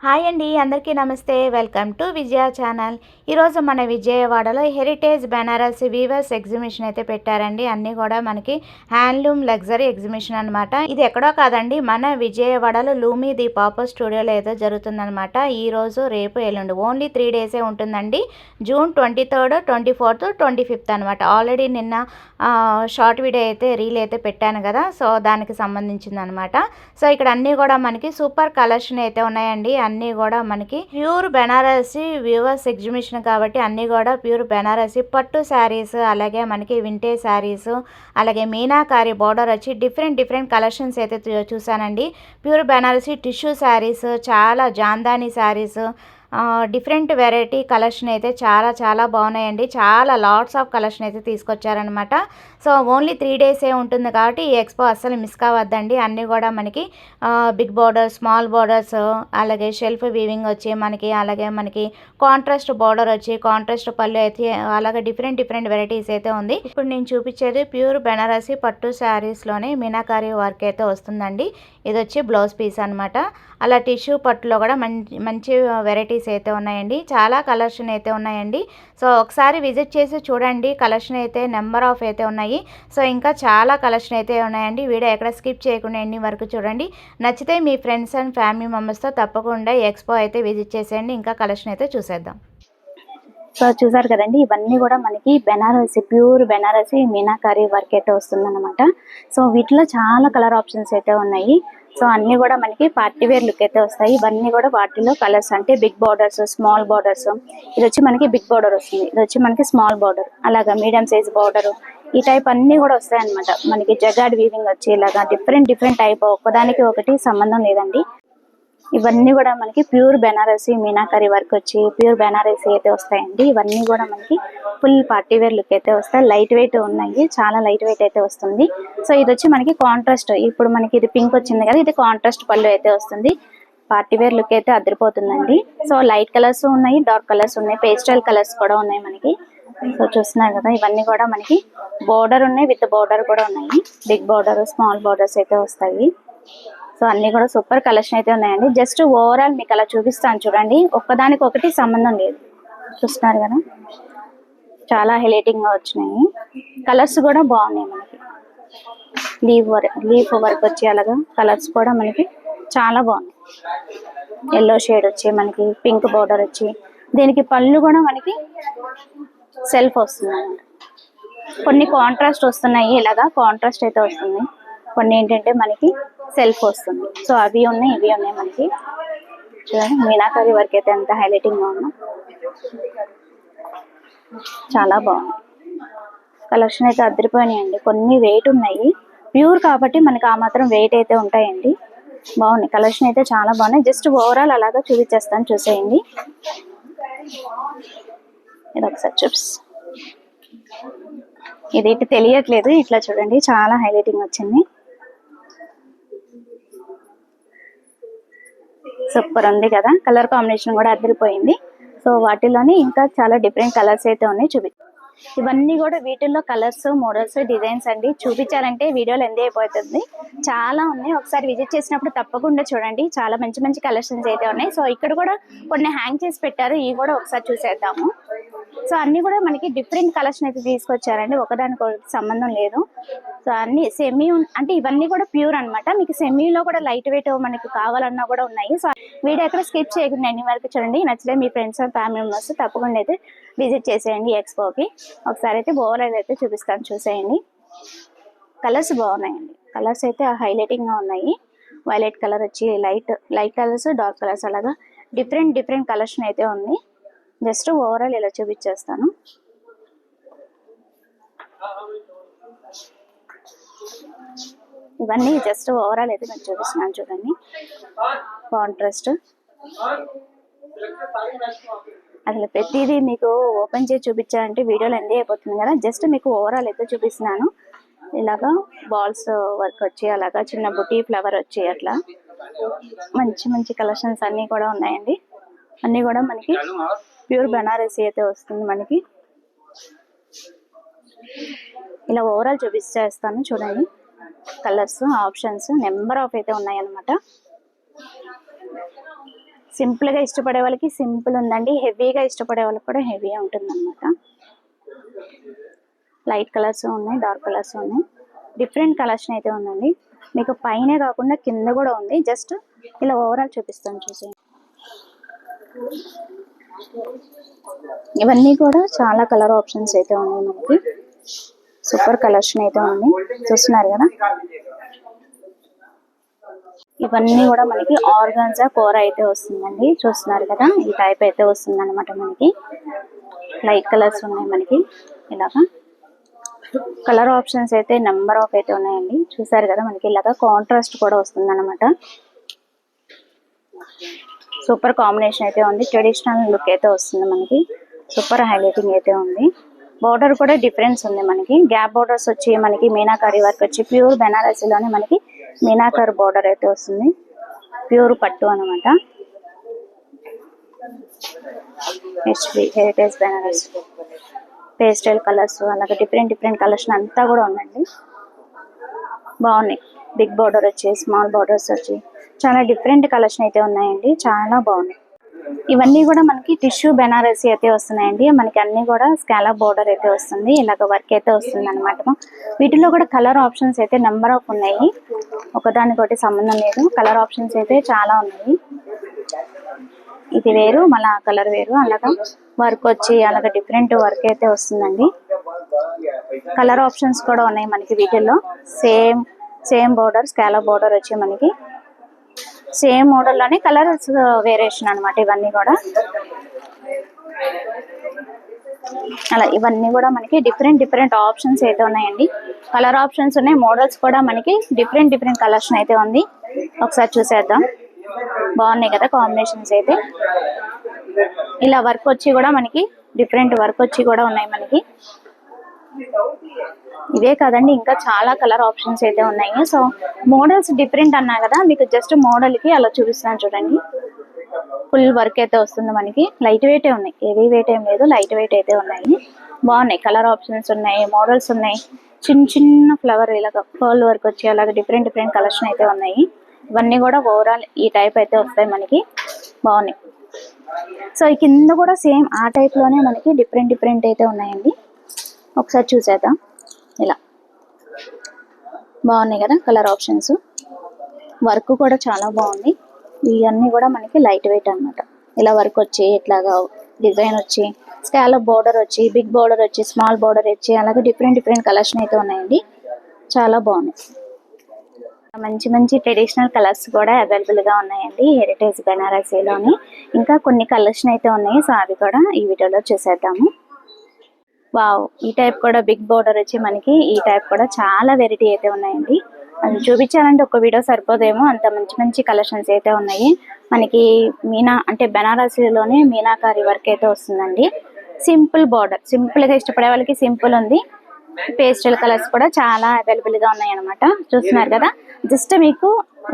Hi అండి, అందరికీ నమస్తే. Welcome to Vijaya channel. ఈరోజు మన విజయవాడలో హెరిటేజ్ బెనారస్ వీవర్స్ ఎగ్జిబిషన్ అయితే పెట్టారండి. అన్నీ కూడా మనకి హ్యాండ్లూమ్ లగ్జరీ ఎగ్జిబిషన్ అనమాట. ఇది ఎక్కడో కాదండి, మన విజయవాడలో లూమి ది పాపర్ స్టూడియోలో అయితే జరుగుతుందనమాట. ఈరోజు రేపు ఎల్లుండి ఓన్లీ 3 డేసే ఉంటుందండి. జూన్ 23, 24, 25 అనమాట. ఆల్రెడీ నిన్న షార్ట్ వీడియో అయితే రీల్ అయితే పెట్టాను కదా, సో దానికి సంబంధించింది అనమాట. సో ఇక్కడ అన్నీ కూడా మనకి సూపర్ కలెక్షన్ అయితే ఉన్నాయండి. అన్నీ కూడా మనకి ప్యూర్ బెనారసీ వ్యూవర్స్ ఎగ్జిబిషన్ కాబట్టి అన్నీ కూడా ప్యూర్ బెనారసీ పట్టు శారీస్, అలాగే మనకి వింటేజ్ శారీస్, అలాగే మీనాకారి బార్డర్ వచ్చి డిఫరెంట్ కలెక్షన్స్ అయితే చూసానండి. ప్యూర్ బెనారసీ టిష్యూ శారీస్, చాలా Jamdani saris, different variety collection అయితే చాలా బాగున్నాయండి. చాలా లాట్స్ ఆఫ్ కలెక్షన్ అయితే తీసుకొచ్చారనమాట. సో ఓన్లీ 3 డేసే ఉంటుంది కాబట్టి ఈ ఎక్స్పో అస్సలు మిస్ కావద్దండి. అన్నీ కూడా మనకి బిగ్ బార్డర్స్, స్మాల్ బార్డర్స్, అలాగే షెల్ఫ్ వీవింగ్ వచ్చి అలాగే మనకి కాంట్రాస్ట్ బార్డర్ వచ్చి కాంట్రాస్ట్ పళ్ళు అయితే అలాగే డిఫరెంట్ వెరైటీస్ అయితే ఉంది. ఇప్పుడు నేను చూపించేది ప్యూర్ బెనారసీ పట్టు శారీస్లోనే మీనాకారి వర్క్ అయితే వస్తుందండి. ఇది వచ్చి బ్లౌజ్ పీస్ అనమాట. అలా టిష్యూ పట్టులో కూడా మంచి వెరైటీస్ అయితే ఉన్నాయండి. చాలా కలెక్షన్ అయితే ఉన్నాయండి. సో ఒకసారి విజిట్ చేసి చూడండి. కలెక్షన్ అయితే నెంబర్ ఆఫ్ అయితే ఉన్నాయి. సో ఇంకా చాలా కలెక్షన్ అయితే ఉన్నాయండి. వీడియో ఎక్కడ స్కిప్ చేయకుండా ఎన్ని వరకు చూడండి. నచ్చితే మీ ఫ్రెండ్స్ అండ్ ఫ్యామిలీ మెంబర్స్తో తప్పకుండా ఈ ఎక్స్పో అయితే విజిట్ చేసేయండి. ఇంకా కలెక్షన్ అయితే చూసేద్దాం. సో చూసారు కదండి, ఇవన్నీ కూడా మనకి బెనారసి ప్యూర్ బెనారసి మీనాకారి వర్క్ అయితే వస్తుందన్నమాట. సో వీటిలో చాలా కలర్ ఆప్షన్స్ అయితే ఉన్నాయి. సో అన్ని కూడా మనకి పార్టీ వేర్ లుక్ అయితే వస్తాయి. ఇవన్నీ కూడా వాటిలో కలర్స్ అంటే బిగ్ బార్డర్స్, స్మాల్ బార్డర్స్. ఇది వచ్చి మనకి బిగ్ బార్డర్ వస్తుంది, ఇది వచ్చి మనకి స్మాల్ బార్డర్, అలాగా మీడియం సైజ్ బార్డర్, ఈ టైప్ అన్ని కూడా వస్తాయి అనమాట. మనకి జగాడ్ వీవింగ్ వచ్చి ఇలాగా డిఫరెంట్ టైప్, ఒకదానికి ఒకటి సంబంధం లేదండి. ఇవన్నీ కూడా మనకి ప్యూర్ బెనారసీ మీనాకారి వర్క్ వచ్చి ప్యూర్ బెనారసీ అయితే వస్తాయండి. ఇవన్నీ కూడా మనకి ఫుల్ పార్టీ వేర్ లుక్ అయితే వస్తాయి. లైట్ వెయిట్ ఉన్నాయి, చాలా లైట్ వెయిట్ అయితే వస్తుంది. సో ఇది వచ్చి మనకి కాంట్రాస్ట్, ఇప్పుడు మనకి ఇది పింక్ వచ్చింది కదా, ఇది కాంట్రాస్ట్ పళ్ళు అయితే వస్తుంది. పార్టీ వేర్ లుక్ అయితే అదిరిపోతుందండి. సో లైట్ కలర్స్ ఉన్నాయి, డార్క్ కలర్స్ ఉన్నాయి, పేస్టల్ కలర్స్ కూడా ఉన్నాయి మనకి. సో చూస్తున్నారు కదా, ఇవన్నీ కూడా మనకి బోర్డర్ ఉన్నాయి, విత్ బోర్డర్ కూడా ఉన్నాయి. బిగ్ బోర్డర్, స్మాల్ బోర్డర్స్ అయితే వస్తాయి. సో అన్ని కూడా సూపర్ కలెక్షన్ అయితే ఉన్నాయండి. జస్ట్ ఓవరాల్ మీకు అలా చూపిస్తాను చూడండి, ఒక్కదానికి ఒకటి సంబంధం లేదు. చూస్తున్నారు కదా, చాలా హైలైటింగ్ గా వచ్చినాయి. కలర్స్ కూడా బాగున్నాయి మనకి. లీఫ్ వర్క్ వచ్చి అలాగా కలర్స్ కూడా మనకి చాలా బాగున్నాయి. ఎల్లో షేడ్ వచ్చి మనకి పింక్ బోర్డర్ వచ్చి, దీనికి పళ్ళు కూడా మనకి సెల్ఫ్ వస్తుంది అన్నమాట. కొన్ని కాంట్రాస్ట్ వస్తున్నాయి, ఇలాగా కాంట్రాస్ట్ అయితే వస్తుంది. కొన్ని ఏంటంటే మనకి సెల్ఫ్ వస్తుంది. సో అవి ఉన్నాయి, ఇవి ఉన్నాయి మనకి. చూడండి మీనాకారి వర్క్ అయితే ఎంత హైలైటింగ్ గా ఉన్నా, చాలా బాగుంది. కలెక్షన్ అయితే అదిరిపోయినాయండి. కొన్ని వెయిట్ ఉన్నాయి, ప్యూర్ కాబట్టి మనకి ఆ మాత్రం వెయిట్ అయితే ఉంటాయండి. బాగున్నాయి, కలెక్షన్ అయితే చాలా బాగున్నాయి. జస్ట్ ఓవరాల్ అలాగా చూపించేస్తాను, చూసేయండి. ఇది ఒకసారి చూపిస్, ఇది ఇటు తెలియట్లేదు, ఇట్లా చూడండి, చాలా హైలైటింగ్ వచ్చింది. సూపర్ ఉంది కదా, కలర్ కాంబినేషన్ కూడా అదిరిపోయింది. సో వాటిలోనే ఇంకా చాలా డిఫరెంట్ కలర్స్ అయితే ఉన్నాయి, చూపిస్తాను. ఇవన్నీ కూడా వీటిల్లో కలర్స్, మోడల్స్, డిజైన్స్ అండి. చూపించాలంటే వీడియోలో ఎండ్ అయిపోతుంది, చాలా ఉన్నాయి. ఒకసారి విజిట్ చేసినప్పుడు తప్పకుండా చూడండి, చాలా మంచి కలెక్షన్స్ అయితే ఉన్నాయి. సో ఇక్కడ కూడా కొన్ని హ్యాంగ్ చేసి పెట్టారు, ఇవి కూడా ఒకసారి చూసేద్దాము. సో అన్ని కూడా మనకి డిఫరెంట్ కలెక్షన్ అయితే తీసుకొచ్చారండి, ఒకదానికి సంబంధం లేదు. సో అన్ని సెమీ అంటే ఇవన్నీ కూడా ప్యూర్ అనమాట. మీకు సెమీలో కూడా లైట్ వెయిట్ మనకి కావాలన్నా కూడా ఉన్నాయి. సో వీడియో ఎక్కడ స్కిప్ చేయకుండా ఎన్ని వరకు చూడండి. నచ్చితే మీ ఫ్రెండ్స్ అండ్ ఫ్యామిలీ మెంబర్స్ తప్పకుండా అయితే విజిట్ చేసేయండి ఎక్స్పోకి. ఒకసారి అయితే ఓవరాల్ అయితే చూపిస్తాను, చూసేయండి. కలర్స్ బాగున్నాయండి, కలర్స్ అయితే హైలైటింగ్ గా ఉన్నాయి. వైలెట్ కలర్ వచ్చి లైట్ కలర్స్, డార్క్ కలర్స్, అలాగా డిఫరెంట్ కలెక్షన్ అయితే ఉంది. జస్ట్ ఓవరాల్ ఇలా చూపించేస్తాను. ఇవన్నీ జస్ట్ ఓవరాల్ అయితే నేను చూపిస్తున్నాను చూడండి. కాంట్రాస్ట్ అసలు ప్రతిదీ మీకు ఓపెన్ చేసి చూపించాలంటే వీడియోలో ఎండ్ అయిపోతుంది కదా. జస్ట్ మీకు ఓవరాల్ అయితే చూపిస్తున్నాను. ఇలాగా బాల్స్ వర్క్ వచ్చి అలాగా చిన్న బుటీ ఫ్లవర్ వచ్చి అట్లా మంచి కలెక్షన్స్ అన్నీ కూడా ఉన్నాయండి. అన్నీ కూడా మనకి ప్యూర్ బెనారసీ అయితే వస్తుంది మనకి. ఇలా ఓవరాల్ చూపిస్తాను చూడండి. కలర్స్, ఆప్షన్స్ నెంబర్ ఆఫ్ అయితే ఉన్నాయన్నమాట. సింపుల్ గా ఇష్టపడే వాళ్ళకి సింపుల్ ఉందండి, హెవీగా ఇష్టపడే వాళ్ళకి కూడా హెవీ ఉంటుంది అనమాట. లైట్ కలర్స్ ఉన్నాయి, డార్క్ కలర్స్ ఉన్నాయి, డిఫరెంట్ కలెక్షన్ అయితే ఉందండి. మీకు పైనే కాకుండా కింద కూడా ఉంది. జస్ట్ ఇలా ఓవరాల్ చూపిస్తాను చూసేయండి. ఇవన్నీ కూడా చాలా కలర్ ఆప్షన్స్ అయితే ఉన్నాయి మనకి. సూపర్ కలెక్షన్ అయితే ఉంది, చూస్తున్నారు కదా. ఇవన్నీ కూడా మనకి ఆర్గాన్జా కూర అయితే వస్తుందండి, చూస్తున్నారు కదా. ఈ టైప్ అయితే వస్తుంది అనమాట. మనకి లైట్ కలర్స్ ఉన్నాయి మనకి. ఇలాగా కలర్ ఆప్షన్స్ అయితే నెంబర్ ఆఫ్ అయితే ఉన్నాయండి, చూసారు కదా. మనకి ఇలాగా కాంట్రాస్ట్ కూడా వస్తుంది అనమాట. సూపర్ కాంబినేషన్ అయితే ఉంది, ట్రెడిషనల్ లుక్ అయితే వస్తుంది మనకి. సూపర్ హైలైటింగ్ అయితే ఉంది. బోర్డర్ కూడా డిఫరెన్స్ ఉంది మనకి. గ్యాప్ బోర్డర్స్ వచ్చి మనకి మీనాకారి వర్క్ వచ్చి ప్యూర్ బెనారసీలోనే మనకి మీనాకారి బోర్డర్ అయితే వస్తుంది. ప్యూర్ పట్టు అనమాట. HB heritage Banaras pastel colours అలాగే డిఫరెంట్ కలర్స్ అంతా కూడా ఉందండి. బాగున్నాయి. బిగ్ బోర్డర్ వచ్చి స్మాల్ బోర్డర్స్ వచ్చి చాలా డిఫరెంట్ కలెక్షన్ అయితే ఉన్నాయండి, చాలా బాగున్నాయి. ఇవన్నీ కూడా మనకి టిష్యూ బెనారసీ అయితే వస్తున్నాయండి. మనకి అన్ని కూడా స్కాలప్ బోర్డర్ అయితే వస్తుంది, ఇలాగ వర్క్ అయితే వస్తుంది అనమాట. వీటిలో కూడా కలర్ ఆప్షన్స్ అయితే నెంబర్ ఆఫ్ ఉన్నాయి, ఒకదానికొకటి సంబంధం లేదు. కలర్ ఆప్షన్స్ అయితే చాలా ఉన్నాయి. ఇది వేరు, మళ్ళీ ఆ కలర్ వేరు, అలాగా వర్క్ వచ్చి అలాగ డిఫరెంట్ వర్క్ అయితే వస్తుందండి. కలర్ ఆప్షన్స్ కూడా ఉన్నాయి మనకి వీటిల్లో. సేమ్ బోర్డర్ స్కాలప్ బోర్డర్ వచ్చి మనకి సేమ్ మోడల్ లోనే కలర్స్ వేరియేషన్ అనమాట. ఇవన్నీ కూడా అలా ఇవన్నీ కూడా మనకి డిఫరెంట్ ఆప్షన్స్ అయితే ఉన్నాయండి. కలర్ ఆప్షన్స్ ఉన్నాయి, మోడల్స్ కూడా మనకి డిఫరెంట్ కలెక్షన్ అయితే ఉంది. ఒకసారి చూసేద్దాం. బాగున్నాయి కదా కాంబినేషన్స్ అయితే. ఇలా వర్క్ వచ్చి కూడా మనకి డిఫరెంట్ వర్క్ వచ్చి కూడా ఉన్నాయి మనకి. ఇవే కాదండి, ఇంకా చాలా కలర్ ఆప్షన్స్ అయితే ఉన్నాయి. సో మోడల్స్ డిఫరెంట్ అన్నా కదా, మీకు జస్ట్ మోడల్ కి అలా చూపిస్తున్నాను చూడండి. ఫుల్ వర్క్ అయితే వస్తుంది మనకి. లైట్ వెయిట్ ఉన్నాయి, హెవీ వెయిట్ ఏం లేదు, లైట్ వెయిట్ అయితే ఉన్నాయి. బాగున్నాయి. కలర్ ఆప్షన్స్ ఉన్నాయి, మోడల్స్ ఉన్నాయి. చిన్న ఫ్లవర్ ఇలాగ పర్ల్ వర్క్ వచ్చి అలాగే డిఫరెంట్ కలెక్షన్ అయితే ఉన్నాయి. ఇవన్నీ కూడా ఓవరాల్ ఈ టైప్ అయితే వస్తాయి మనకి. బాగున్నాయి. సో ఈ కింద కూడా సేమ్ ఆ టైప్ లోనే మనకి డిఫరెంట్ అయితే ఉన్నాయండి. ఒకసారి చూసేద్దాం. ఇలా బాగున్నాయి కదా కలర్ ఆప్షన్స్. వర్క్ కూడా చాలా బాగుంది. ఇవన్నీ కూడా మనకి లైట్ వెయిట్ అన్నమాట. ఇలా వర్క్ వచ్చి ఇట్లాగా డిజైన్ వచ్చి స్కాలప్ బోర్డర్ వచ్చి బిగ్ బోర్డర్ వచ్చి స్మాల్ బోర్డర్ వచ్చి అలాగే డిఫరెంట్ కలెక్షన్ అయితే ఉన్నాయండి. చాలా బాగున్నాయి. మంచి ట్రెడిషనల్ కలర్స్ కూడా అవైలబుల్ గా ఉన్నాయండి హెరిటేజ్ బెనారసీలోని. ఇంకా కొన్ని కలెక్షన్ అయితే ఉన్నాయి, సో అవి కూడా ఈ వీడియోలో చూసేద్దాము. వావ్, ఈ టైప్ కూడా బిగ్ బోర్డర్ వచ్చి మనకి ఈ టైప్ కూడా చాలా వెరైటీ అయితే ఉన్నాయండి. అది చూపించాలంటే ఒక వీడియో సరిపోదేమో, అంత మంచి కలెక్షన్స్ అయితే ఉన్నాయి మనకి. అంటే బెనారసీలోనే మీనాకారి వర్క్ అయితే వస్తుందండి. సింపుల్ బోర్డర్, సింపుల్ గా ఇష్టపడే వాళ్ళకి సింపుల్ ఉంది. పేస్టల్ కలర్స్ కూడా చాలా అవైలబుల్ గా ఉన్నాయి అనమాట. చూస్తున్నారు కదా. జస్ట్ మీకు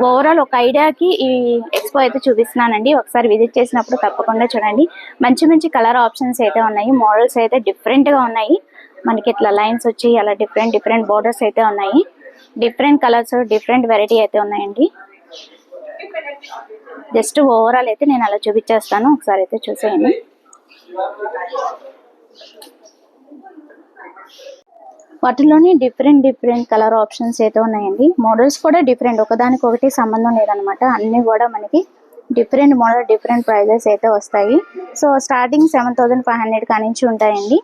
ఓవరాల్ ఒక ఐడియాకి ఈ ఎక్స్పో అయితే చూపిస్తున్నానండి. ఒకసారి విజిట్ చేసినప్పుడు తప్పకుండా చూడండి. మంచి కలర్ ఆప్షన్స్ అయితే ఉన్నాయి. మోడల్స్ అయితే డిఫరెంట్ గా ఉన్నాయి మనకి. ఇట్లా లైన్స్ వచ్చి అలా డిఫరెంట్ బోర్డర్స్ అయితే ఉన్నాయి. డిఫరెంట్ కలర్స్ డిఫరెంట్ వెరైటీ అయితే ఉన్నాయండి. జస్ట్ ఓవరాల్ అయితే నేను అలా చూపించేస్తాను, ఒకసారి అయితే చూసేయండి. వాటిలోనే డిఫరెంట్ కలర్ ఆప్షన్స్ అయితే ఉన్నాయండి. మోడల్స్ కూడా డిఫరెంట్, ఒకదానికొకటి సంబంధం లేదనమాట. అన్ని కూడా మనకి డిఫరెంట్ మోడల్ డిఫరెంట్ ప్రైజెస్ అయితే వస్తాయి. సో స్టార్టింగ్ 7500 కానించి ఉంటాయండి.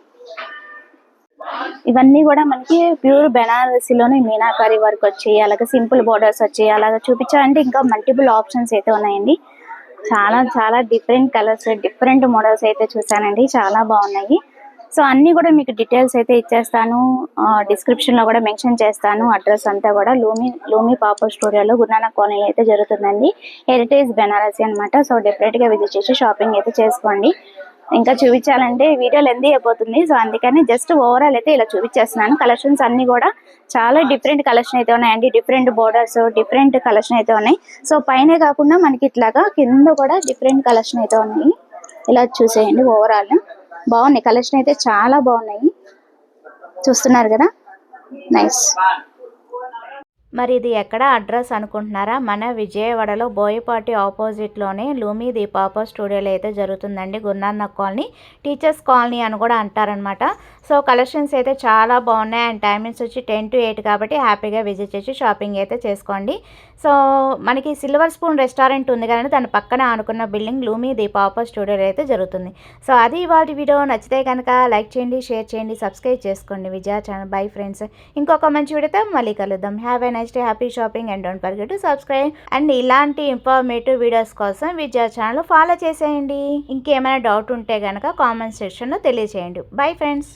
ఇవన్నీ కూడా మనకి ప్యూర్ బెనారసీలోనే మీనాకారి వర్క్ వచ్చి అలాగే సింపుల్ బోర్డర్స్ వచ్చి అలాగే చూపించాలంటే ఇంకా మల్టిపుల్ ఆప్షన్స్ అయితే ఉన్నాయండి. చాలా డిఫరెంట్ కలర్స్ డిఫరెంట్ మోడల్స్ అయితే చూసానండి, చాలా బాగున్నాయి. సో అన్ని కూడా మీకు డీటెయిల్స్ అయితే ఇచ్చేస్తాను, డిస్క్రిప్షన్ లో కూడా మెన్షన్ చేస్తాను. అడ్రస్ అంతా కూడా లూమి పాప స్టూడియోలో గురునానక్ కాలనీ అయితే జరుగుతుందండి. హెరిటేజ్ బెనారసీ అనమాట. సో డెఫినెట్ గా విజిట్ చేసి షాపింగ్ అయితే చేసుకోండి. ఇంకా చూపించాలంటే వీడియో లెంతీ అయిపోతుంది, సో అందుకని జస్ట్ ఓవరాల్ అయితే ఇలా చూపించేస్తున్నాను. కలెక్షన్స్ అన్ని కూడా చాలా డిఫరెంట్ కలెక్షన్ అయితే ఉన్నాయండి. డిఫరెంట్ బోర్డర్స్ డిఫరెంట్ కలెక్షన్ అయితే ఉన్నాయి. సో పైనే కాకుండా మనకి ఇట్లాగా కింద కూడా డిఫరెంట్ కలెక్షన్ అయితే ఉన్నాయి. ఇలా చూసేయండి. ఓవరాల్ బాగున్నాయి, కలెక్షన్ అయితే చాలా బాగున్నాయి. చూస్తున్నారు కదా. నైస్. మరి ఇది ఎక్కడ అడ్రస్ అనుకుంటున్నారా? మన విజయవాడలో బోయపాటి ఆపోజిట్లోనే లూమి దీపాప స్టూడియోలో అయితే జరుగుతుందండి. గురునానక్ కాలనీ, టీచర్స్ కాలనీ అని కూడా అంటారనమాట. సో కలెక్షన్స్ అయితే చాలా బాగున్నాయి. అండ్ టైమింగ్స్ వచ్చి 10 to 8 కాబట్టి హ్యాపీగా విజిట్ చేసి షాపింగ్ అయితే చేసుకోండి. సో మనకి సిల్వర్ స్పూన్ రెస్టారెంట్ ఉంది కదండి, దాని పక్కన ఆనుకున్న బిల్డింగ్ లూమి దీపాప స్టూడియోలో అయితే జరుగుతుంది. సో అది ఇవాళ వీడియో. నచ్చితే కనుక లైక్ చేయండి, షేర్ చేయండి, సబ్స్క్రైబ్ చేసుకోండి విజయ ఛానల్. బై ఫ్రెండ్స్, ఇంకొక మంచి వీడియోతో మళ్ళీ కలుద్దాం. Have a nice day, happy shopping and don't forget to subscribe. And ఇలాంటి ఇన్ఫర్మేటివ్ వీడియోస్ కోసం విజయ ఛానల్ ఫాలో చేసేయండి. ఇంకేమైనా డౌట్ ఉంటే కనుక కామెంట్ సెక్షన్లో తెలియచేయండి. Bye friends.